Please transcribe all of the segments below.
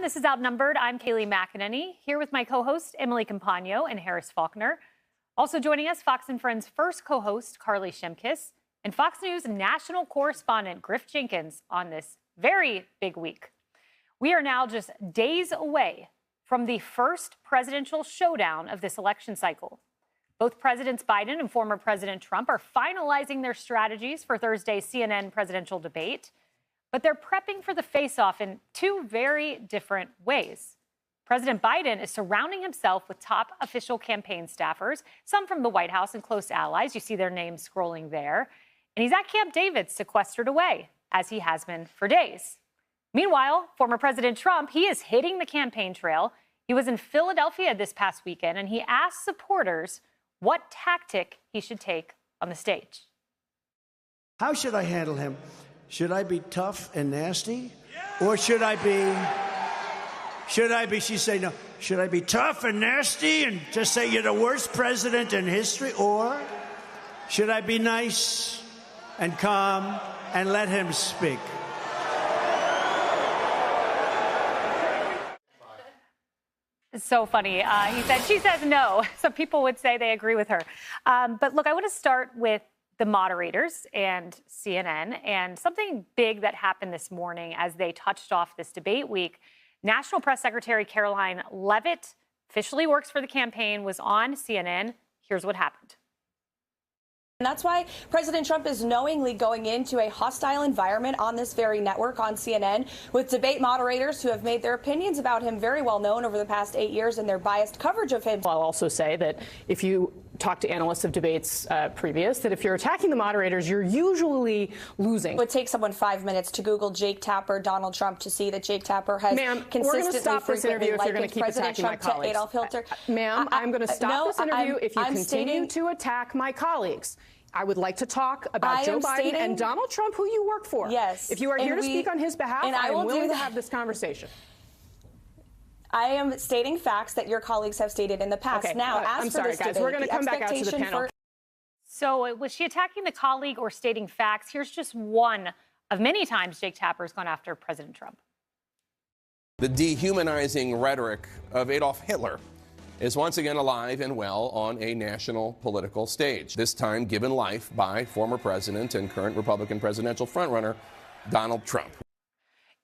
everyone. This is Outnumbered. I'm Kayleigh McEnany, here with my co-host Emily Campagno and Harris Faulkner. Also joining us, Fox & Friends' first co-host, Carly Shimkus, and Fox News national correspondent Griff Jenkins on this very big week. We are now just days away from the first presidential showdown of this election cycle. Both Presidents Biden and former President Trump are finalizing their strategies for Thursday's CNN presidential debate, but they're prepping for the face-off in two very different ways. President Biden is surrounding himself with top official campaign staffers, some from the White House and close allies. You see their names scrolling there. And he's at Camp David, sequestered away, as he has been for days. Meanwhile, former President Trump, he is hitting the campaign trail. He was in Philadelphia this past weekend, and he asked supporters what tactic he should take on the stage. How should I handle him? Should I be tough and nasty? Or should I be, she'd say no, should I be tough and nasty and just say you're the worst president in history? Or should I be nice and calm and let him speak? It's so funny. She says no. Some people would say they agree with her. But look, I want to start with the moderators and CNN and something big that happened this morning as they touched off this debate week. National Press Secretary Karoline Leavitt, officially works for the campaign, was on CNN. Here's what happened. And that's why President Trump is knowingly going into a hostile environment on this very network, on CNN, with debate moderators who have made their opinions about him very well known over the past 8 years and their biased coverage of him. I'll also say that if you talk to analysts of debates previous, that if you're attacking the moderators, you're usually losing. It would take someone 5 minutes to Google Jake Tapper, Donald Trump, to see that Jake Tapper has consistently frequently likened President Trump to Adolf Hitler. Ma'am, I'm going to stop this interview if you continue to attack my colleagues. I would like to talk about Joe Biden and Donald Trump, who you work for. Yes. If you are here to speak on his behalf, I am willing to have this conversation. I am stating facts that your colleagues have stated in the past. Okay. Now, as I'm for sorry, this guys. debate, We're going to come back out to the panel. So was she attacking the colleague or stating facts? Here's just one of many times Jake Tapper's gone after President Trump. The dehumanizing rhetoric of Adolf Hitler is once again alive and well on a national political stage, this time given life by former president and current Republican presidential frontrunner Donald Trump.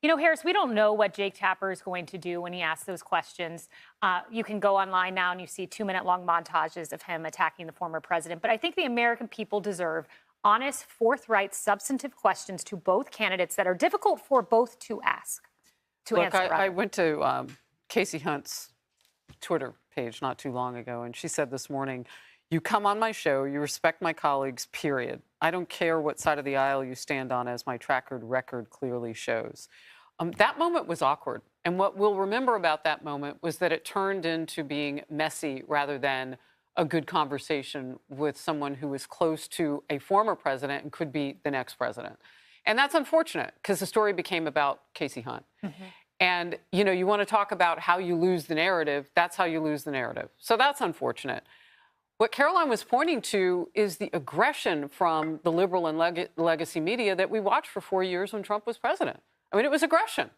You know, Harris, we don't know what Jake Tapper is going to do when he asks those questions. You can go online now and you see 2-minute-long montages of him attacking the former president. But I think the American people deserve honest, forthright, substantive questions to both candidates that are difficult for both to ask, to answer. I went to Casey Hunt's Twitter page not too long ago, and she said this morning, "You come on my show, you respect my colleagues, period. I don't care what side of the aisle you stand on, as my track record clearly shows." That moment was awkward, and what we'll remember about that moment was that it turned into being messy rather than a good conversation with someone who was close to a former president and could be the next president. And that's unfortunate, because the story became about Casey Hunt. Mm-hmm. And, you know, you want to talk about how you lose the narrative. That's how you lose the narrative. So that's unfortunate. What Caroline was pointing to is the aggression from the liberal and legacy media that we watched for 4 years when Trump was president. I mean, it was aggression.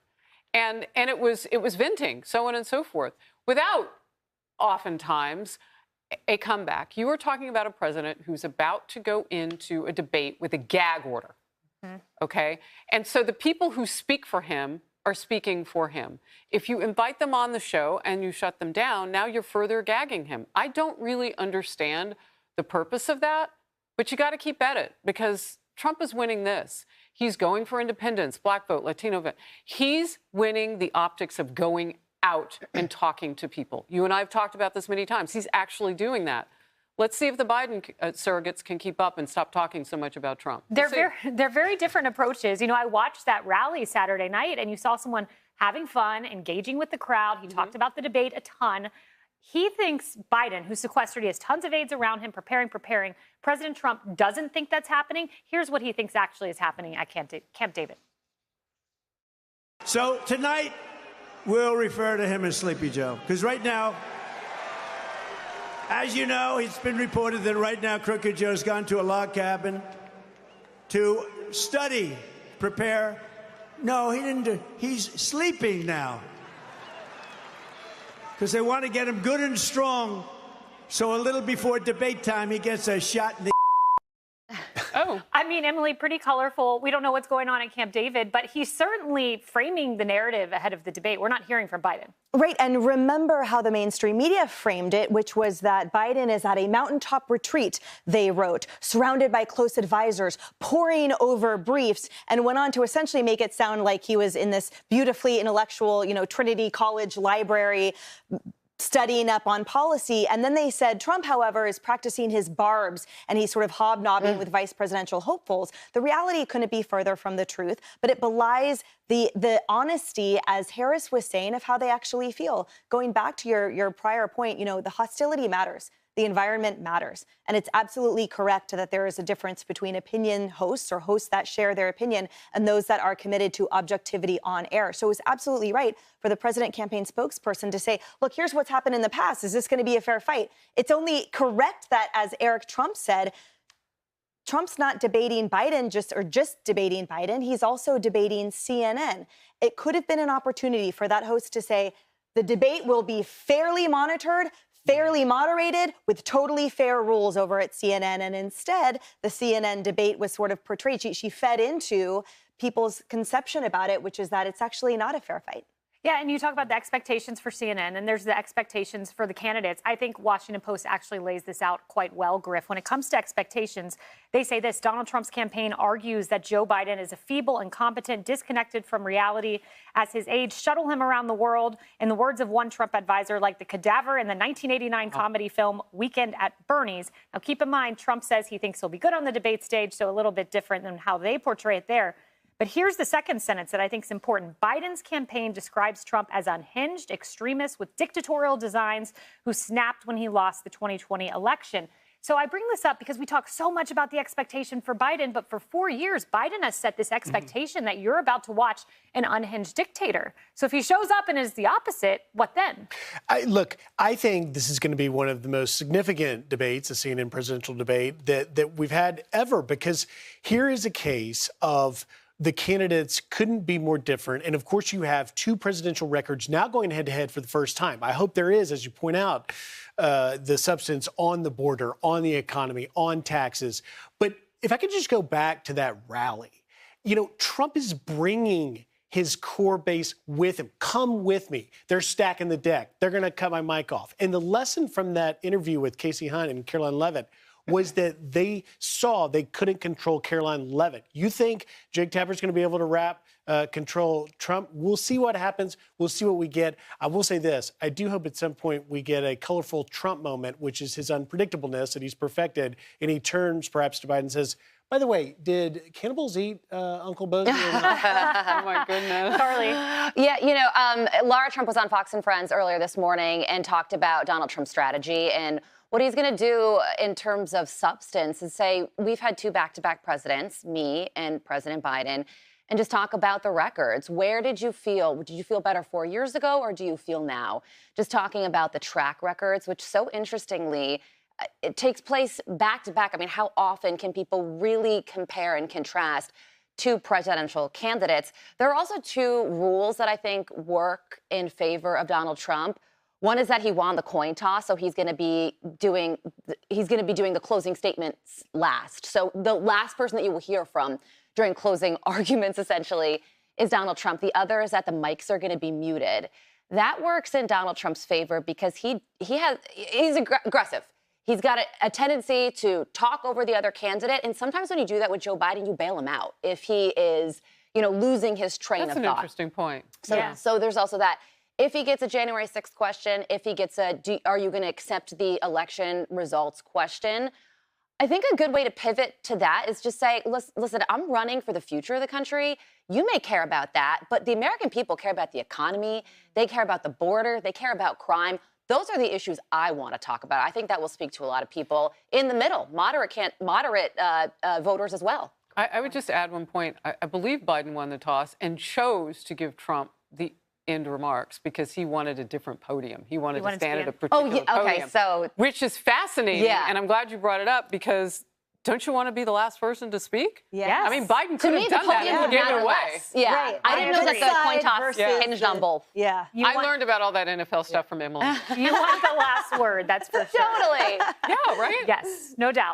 And it was venting, so on and so forth, without oftentimes a comeback. You are talking about a president who's about to go into a debate with a gag order. Mm-hmm. OK? And so the people who speak for him are speaking for him. If you invite them on the show and you shut them down, now you're further gagging him. I don't really understand the purpose of that, but you got to keep at it, because Trump is winning this. He's going for independence, black vote, Latino vote. He's winning the optics of going out and talking to people. You and I have talked about this many times. He's actually doing that. Let's see if the Biden surrogates can keep up and stop talking so much about Trump. They're very different approaches. You know, I watched that rally Saturday night, and you saw someone having fun, engaging with the crowd. He talked about the debate a ton. He thinks Biden, who's sequestered, he has tons of aides around him, preparing. President Trump doesn't think that's happening. Here's what he thinks actually is happening at Camp David. So tonight, we'll refer to him as Sleepy Joe, because right now, as you know, it's been reported that right now Crooked Joe's gone to a log cabin to study, prepare. No, he didn't. He's sleeping now. because they want to get him good and strong. So a little before debate time, he gets a shot in the. Oh, I mean, Emily, pretty colorful. We don't know what's going on at Camp David, but he's certainly framing the narrative ahead of the debate. We're not hearing from Biden. Right. And remember how the mainstream media framed it, which was that Biden is at a mountaintop retreat, they wrote, surrounded by close advisors, poring over briefs, and went on to essentially make it sound like he was in this beautifully intellectual, Trinity College library, studying up on policy. And then they said Trump, however, is practicing his barbs and he's sort of hobnobbing with vice presidential hopefuls. The reality couldn't be further from the truth, but it belies the honesty, as Harris was saying, of how they actually feel. Going back to your prior point, the hostility matters. The environment matters. And it's absolutely correct that there is a difference between opinion hosts or hosts that share their opinion and those that are committed to objectivity on air. So it's absolutely right for the president campaign spokesperson to say, look, here's what's happened in the past. Is this going to be a fair fight? It's only correct that, as Eric Trump said, Trump's not debating Biden just debating Biden. He's also debating CNN. It could have been an opportunity for that host to say, the debate will be fairly monitored, fairly moderated, with totally fair rules over at CNN. And instead, the CNN debate was sort of portrayed. She fed into people's conception about it, which is that it's actually not a fair fight. Yeah, and you talk about the expectations for CNN, and there's the expectations for the candidates. I think Washington Post actually lays this out quite well, Griff. When it comes to expectations, they say this: Donald Trump's campaign argues that Joe Biden is a feeble, incompetent, disconnected from reality. As his aides shuttle him around the world, in the words of one Trump advisor, like the cadaver in the 1989 comedy film Weekend at Bernie's. Now, keep in mind, Trump says he thinks he'll be good on the debate stage, so a little bit different than how they portray it there. But here's the second sentence that I think is important. Biden's campaign describes Trump as unhinged extremist with dictatorial designs who snapped when he lost the 2020 election. So I bring this up because we talk so much about the expectation for Biden, but for 4 years, Biden has set this expectation that you're about to watch an unhinged dictator. So if he shows up and is the opposite, what then? I think this is going to be one of the most significant debates, a CNN presidential debate, that we've had ever, because here is a case of the candidates couldn't be more different. And of course, you have two presidential records now going head to head for the first time. I hope there is, as you point out, the substance on the border, on the economy, on taxes. But if I could just go back to that rally, Trump is bringing his core base with him. Come with me. They're stacking the deck. They're going to cut my mic off. And the lesson from that interview with Casey Hunt and Caroline Leavitt was that they saw they couldn't control Caroline Leavitt. You think Jake Tapper's going to be able to control Trump? We'll see what happens. We'll see what we get. I will say this. I do hope at some point we get a colorful Trump moment, which is his unpredictableness that he's perfected. And he turns perhaps to Biden and says, by the way, did cannibals eat Uncle Bozo? Oh, my goodness. Carly. Yeah, Lara Trump was on Fox and Friends earlier this morning and talked about Donald Trump's strategy and what he's going to do in terms of substance is say, we've had two back-to-back presidents, me and President Biden, and just talk about the records. Where did you feel? Did you feel better 4 years ago, or do you feel now? Just talking about the track records, which so interestingly, it takes place back-to-back. I mean, how often can people really compare and contrast two presidential candidates? There are also two rules that I think work in favor of Donald Trump. One is that he won the coin toss, so he's going to be doing the closing statements last. So the last person that you will hear from during closing arguments, essentially, is Donald Trump. The other is that the mics are going to be muted. That works in Donald Trump's favor because he's aggressive. He's got a tendency to talk over the other candidate, and sometimes when you do that with Joe Biden, you bail him out if he is, losing his train of thought. That's an interesting point. So there's also that. If he gets a January 6th question, if he gets are you going to accept the election results question, I think a good way to pivot to that is just say, listen, I'm running for the future of the country. You may care about that, but the American people care about the economy. They care about the border. They care about crime. Those are the issues I want to talk about. I think that will speak to a lot of people in the middle, moderate voters as well. I would just add one point. I believe Biden won the toss and chose to give Trump the end remarks because he wanted a different podium. He wanted to stand at a particular podium, so which is fascinating. Yeah. And I'm glad you brought it up because Don't you want to be the last person to speak? Yes. I mean, Biden could have done that and gave it away. Yeah. Right. I didn't know that the coin toss hinged on both. Yeah. I learned about all that NFL stuff from Emily. You want the last word, that's for sure. Totally. Yeah, right? Yes, no doubt.